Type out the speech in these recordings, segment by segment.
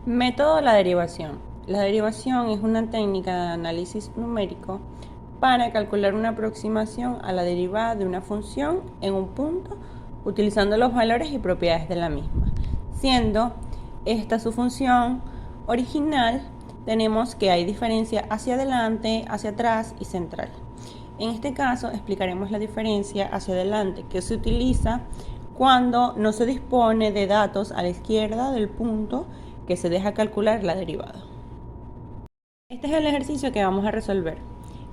Método de la derivación. La derivación es una técnica de análisis numérico para calcular una aproximación a la derivada de una función en un punto utilizando los valores y propiedades de la misma. Siendo esta su función original, tenemos que hay diferencia hacia adelante, hacia atrás y central. En este caso explicaremos la diferencia hacia adelante, que se utiliza cuando no se dispone de datos a la izquierda del punto que se deja calcular la derivada. Este es el ejercicio que vamos a resolver.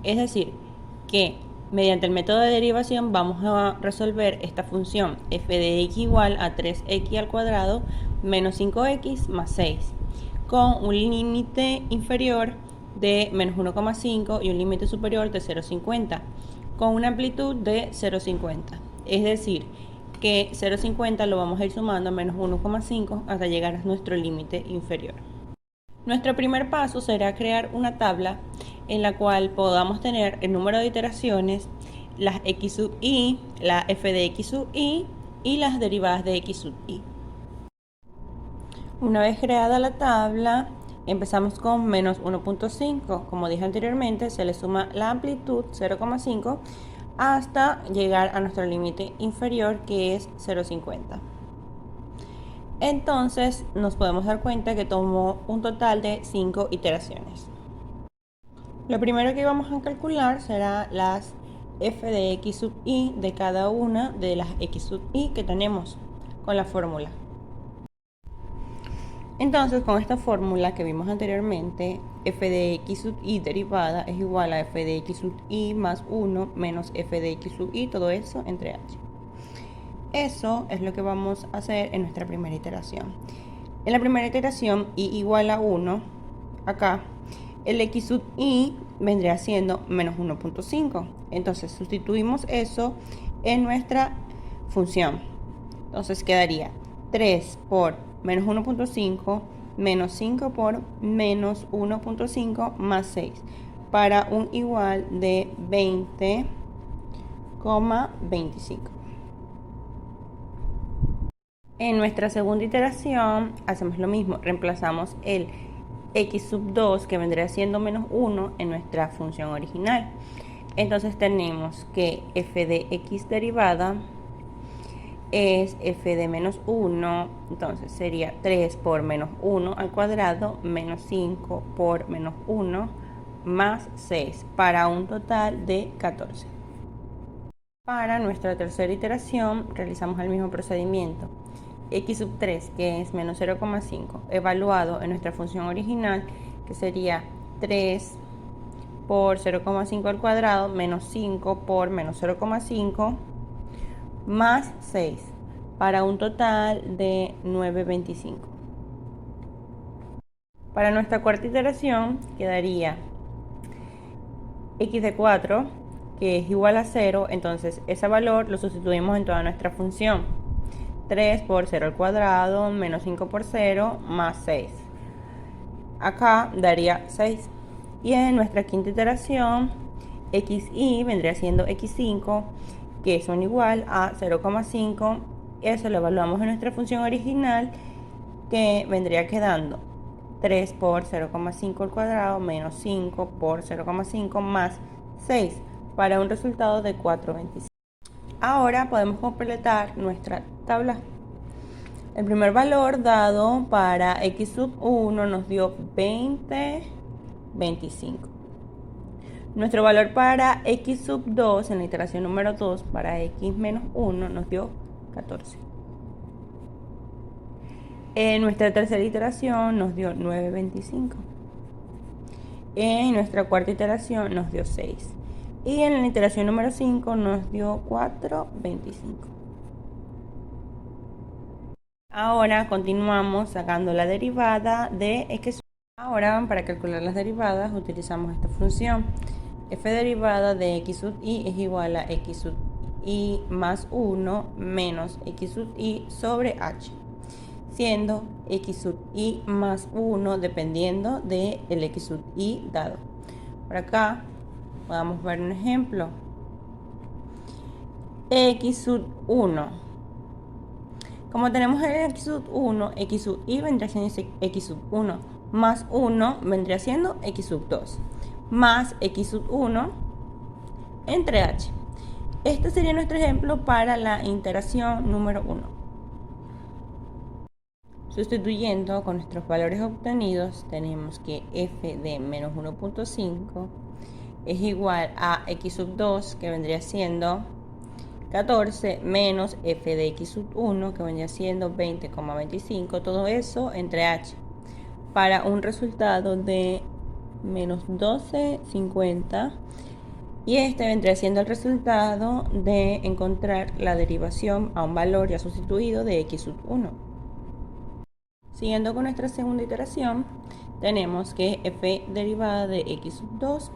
Es decir, que mediante el método de derivación vamos a resolver esta función f de x igual a 3x al cuadrado menos 5x más 6 con un límite inferior de menos 1,5 y un límite superior de 0,50 con una amplitud de 0,50. Es decir, que 0,50 lo vamos a ir sumando a menos 1,5 hasta llegar a nuestro límite inferior. Nuestro primer paso será crear una tabla en la cual podamos tener el número de iteraciones, las x sub i, la f de x sub i y las derivadas de x sub i. Una vez creada la tabla, empezamos con menos 1,5. Como dije anteriormente, se le suma la amplitud 0,5 hasta llegar a nuestro límite inferior, que es 0,50. Entonces nos podemos dar cuenta que tomó un total de 5 iteraciones. Lo primero que vamos a calcular será las f de x sub i de cada una de las x sub i que tenemos con la fórmula. Entonces, con esta fórmula que vimos anteriormente, f de x sub i derivada es igual a f de x sub i más 1 menos f de x sub i, todo eso entre h. Eso es lo que vamos a hacer en nuestra primera iteración. En la primera iteración, i igual a 1, acá, el x sub i vendría siendo menos 1,5. Entonces, sustituimos eso en nuestra función. Entonces, quedaría 3 por menos 1,5 menos 5 por menos 1,5 más 6 para un igual de 20,25. En nuestra segunda iteración hacemos lo mismo, reemplazamos el x sub 2 que vendría siendo menos 1 en nuestra función original. Entonces tenemos que f de x derivada es f de menos 1, entonces sería 3 por menos 1 al cuadrado menos 5 por menos 1 más 6 para un total de 14. Para nuestra tercera iteración realizamos el mismo procedimiento. X sub 3, que es menos 0,5, evaluado en nuestra función original, que sería 3 por 0,5 al cuadrado menos 5 por menos 0,5 más 6 para un total de 9,25. Para nuestra cuarta iteración quedaría x de 4, que es igual a 0, entonces ese valor lo sustituimos en toda nuestra función. 3 por 0 al cuadrado menos 5 por 0 más 6. Acá daría 6. Y en nuestra quinta iteración, xi vendría siendo x5, que son igual a 0,5. Eso lo evaluamos en nuestra función original, que vendría quedando 3 por 0,5 al cuadrado menos 5 por 0,5 más 6 para un resultado de 4,25. Ahora podemos completar nuestra tabla. El primer valor dado para x sub 1 nos dio 20,25. Nuestro valor para x sub 2 en la iteración número 2 para x menos 1 nos dio 14. En nuestra tercera iteración nos dio 9,25. En nuestra cuarta iteración nos dio 6. Y en la iteración número 5 nos dio 4,25. Ahora continuamos sacando la derivada de x. Ahora, para calcular las derivadas utilizamos esta función. F derivada de x sub i es igual a x sub i más 1 menos x sub i sobre h, siendo x sub i más 1 dependiendo del x sub i dado. Por acá vamos a ver un ejemplo. X sub 1 Como tenemos el x sub 1, x sub i vendría siendo x sub 1, más 1 vendría siendo x sub 2, más x sub 1 entre h. Este sería nuestro ejemplo para la iteración número 1. Sustituyendo con nuestros valores obtenidos, tenemos que f de menos 1.5 es igual a x sub 2, que vendría siendo 14, menos f de x sub 1, que vendría siendo 20,25, todo eso entre h, para un resultado de menos 12,50, y este vendría siendo el resultado de encontrar la derivación a un valor ya sustituido de x sub 1. Siguiendo con nuestra segunda iteración, tenemos que f derivada de x sub 2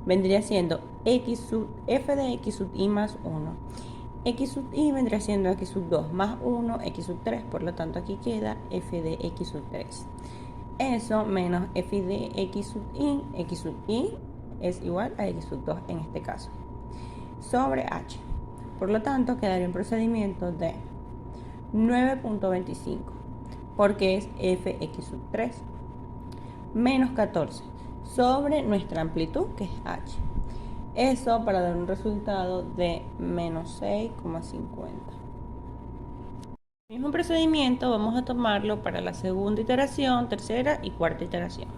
vendría siendo f de x sub i más 1. X sub i vendría siendo x sub 2 más 1, x sub 3, por lo tanto aquí queda f de x sub 3. Eso menos f de x sub i es igual a x sub 2 en este caso, sobre h. Por lo tanto quedaría un procedimiento de 9.25, porque es fx sub 3, menos 14, sobre nuestra amplitud, que es h. Eso para dar un resultado de menos 6,50. El mismo procedimiento vamos a tomarlo para la segunda iteración, tercera y cuarta iteración.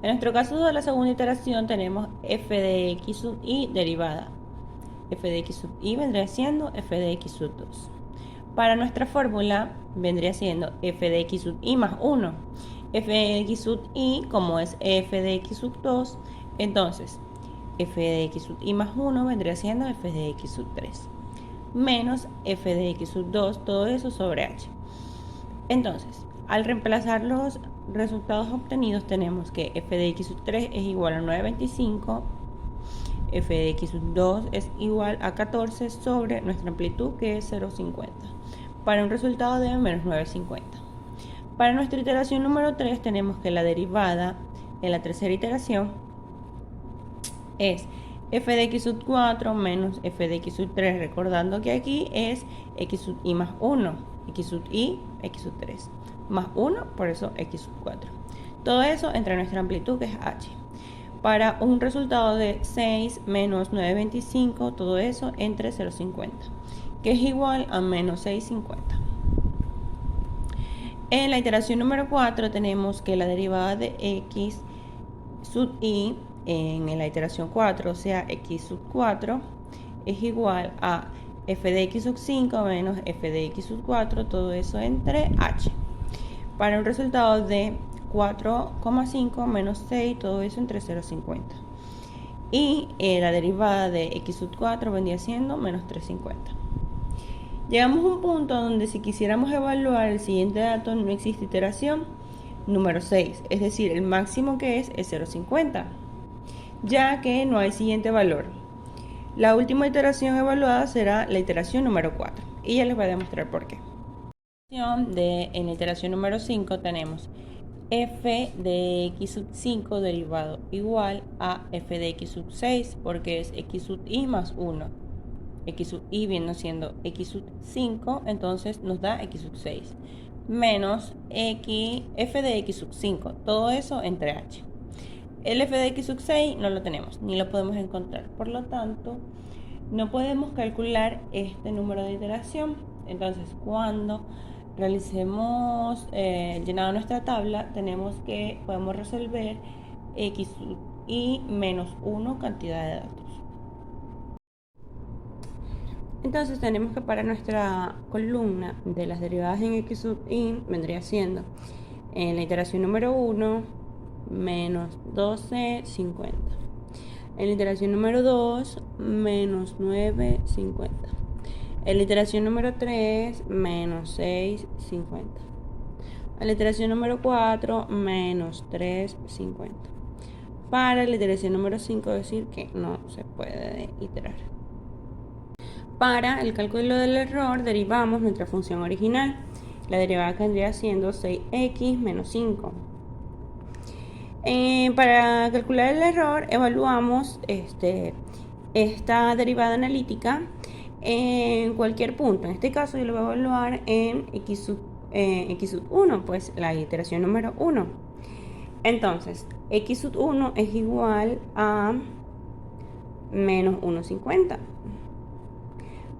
En nuestro caso de la segunda iteración tenemos f de x sub i derivada. F de x sub i vendría siendo f de x sub 2. Para nuestra fórmula vendría siendo f de x sub i más 1. F de x sub i, como es f de x sub 2, entonces f de x sub i más 1 vendría siendo f de x sub 3, menos f de x sub 2, todo eso sobre h. Entonces, al reemplazar los resultados obtenidos, tenemos que f de x sub 3 es igual a 9,25, f de x sub 2 es igual a 14 sobre nuestra amplitud, que es 0,50, para un resultado de menos 9,50. Para nuestra iteración número 3 tenemos que la derivada en la tercera iteración es f de x sub 4 menos f de x sub 3, recordando que aquí es x sub i más 1, x sub i, x sub 3, más 1, por eso x sub 4. Todo eso entre nuestra amplitud, que es h, para un resultado de 6 menos 9,25, todo eso entre 0,50, que es igual a menos 6,50. En la iteración número 4 tenemos que la derivada de x sub i en la iteración 4, o sea, x sub 4, es igual a f de x sub 5 menos f de x sub 4, todo eso entre h, para un resultado de 4,5 menos 6, todo eso entre 0,50. Y la derivada de x sub 4 vendría siendo menos 3,50. Llegamos a un punto donde si quisiéramos evaluar el siguiente dato no existe iteración número 6, es decir, el máximo que es 0,50, ya que no hay siguiente valor. La última iteración evaluada será la iteración número 4 y ya les voy a demostrar por qué. En la iteración número 5 tenemos f de x sub 5 derivado igual a f de x sub 6, porque es x sub i más 1. X sub i viendo siendo x sub 5, entonces nos da x sub 6, menos f de x sub 5, todo eso entre h. El f de x sub 6 no lo tenemos, ni lo podemos encontrar, por lo tanto no podemos calcular este número de iteración. Entonces cuando realicemos llenado nuestra tabla, podemos resolver x sub i menos 1 cantidad de datos. Entonces tenemos que para nuestra columna de las derivadas en x sub i vendría siendo en la iteración número 1 menos 12,50, en la iteración número 2 menos 9,50, en la iteración número 3 menos 6,50, en la iteración número 4 menos 3,50. Para la iteración número 5 decir que no se puede iterar. Para el cálculo del error derivamos nuestra función original. La derivada vendría siendo 6x menos 5. Para calcular el error evaluamos esta derivada analítica en cualquier punto. En este caso yo lo voy a evaluar en x sub 1, pues la iteración número 1. Entonces, x sub 1 es igual a menos 1,50.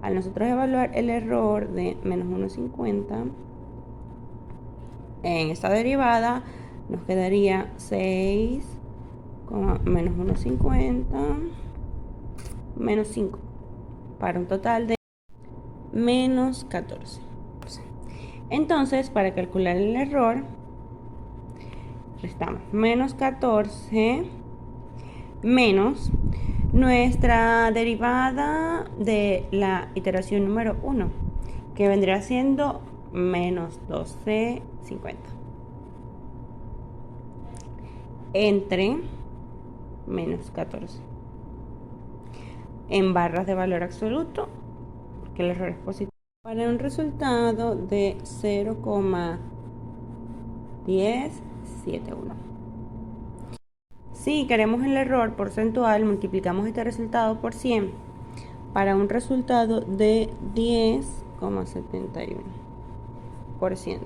Al nosotros evaluar el error de menos 1,50 en esta derivada, nos quedaría 6, menos 1,50 menos 5, para un total de menos 14. Entonces, para calcular el error, restamos menos 14 menos nuestra derivada de la iteración número 1, que vendría siendo menos 12,50, entre menos 14 en barras de valor absoluto, porque el error es positivo, para un resultado de 0,1071. Si queremos el error porcentual, multiplicamos este resultado por 100 para un resultado de 10,71%.